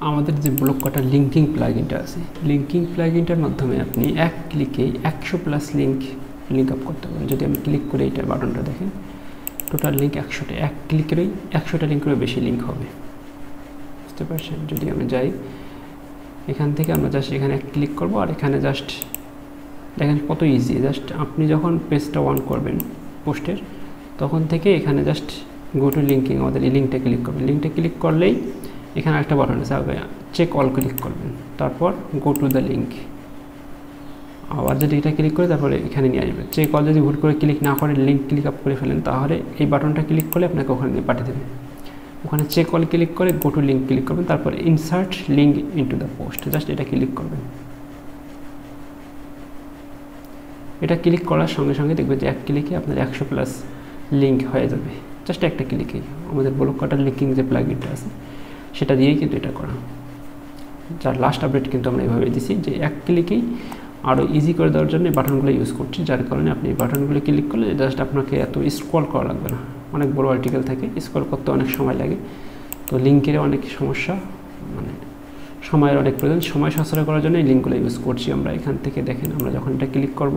আমাদের যে ব্লক কাটার লিঙ্কিং প্লাগইনটা আছে, লিঙ্কিং প্লাগইনটার মাধ্যমে আপনি এক ক্লিকেই 100+ লিঙ্ক আপ করতে পারেন। যদি আমি ক্লিক করে এইটার বাটনটা দেখেন, টোটাল লিঙ্ক 100টা, এক ক্লিকেরই 100টা লিঙ্কেরও বেশি লিঙ্ক হবে, বুঝতে পারছেন। যদি আমি যাই এখান থেকে, আমরা জাস্ট এখানে এক ক্লিক করব, আর এখানে জাস্ট দেখেন কত ইজি। জাস্ট আপনি যখন পেজটা অন করবেন পোস্টের, তখন থেকে এখানে জাস্ট গো টু লিঙ্কিং, আমাদের এই লিঙ্কটা ক্লিক করবেন। লিঙ্কটা ক্লিক করলেই এখানে একটা বাটন আছে, আগে চেক অল ক্লিক করবেন, তারপর গো টু দ্য লিঙ্ক। আবার যদি এটা ক্লিক করে তারপরে এখানে নিয়ে আসবে। চেক অল যদি ভুল করে ক্লিক না করে লিঙ্ক ক্লিক আপ করে ফেলেন, তাহলে এই বাটনটা ক্লিক করলে আপনাকে ওখানে নিয়ে পাঠিয়ে দেবে। ওখানে চেক অল ক্লিক করে গো টু লিঙ্ক ক্লিক করবেন, তারপরে insert link into the post, just এটা ক্লিক করবেন। এটা ক্লিক করার সঙ্গে সঙ্গে দেখবেন যে এক ক্লিকে আপনার 100+ লিঙ্ক হয়ে যাবে, জাস্ট একটা ক্লিকেই। আমাদের ব্লক কাটার লিঙ্কিং যে প্লাগইনটা আছে সেটা দিয়েই কিন্তু এটা করা। যার লাস্ট আপডেট কিন্তু আমরা এভাবে দিছি যে এক ক্লিকেই আরও ইজি করে দেওয়ার জন্য এই বাটনগুলো ইউজ করছি, যার কারণে আপনি এই বাটনগুলো ক্লিক করলে জাস্ট আপনাকে এত স্ক্রল করা লাগবে না। অনেক বড় আর্টিকেল থাকে, স্ক্রল করতে অনেক সময় লাগে, তো লিঙ্কের অনেক সমস্যা, মানে সময়ের অনেক প্রয়োজন। সময় সাশ্রয় করার জন্য এই লিঙ্কগুলো ইউজ করছি আমরা। এখান থেকে দেখেন, আমরা যখন এটা ক্লিক করব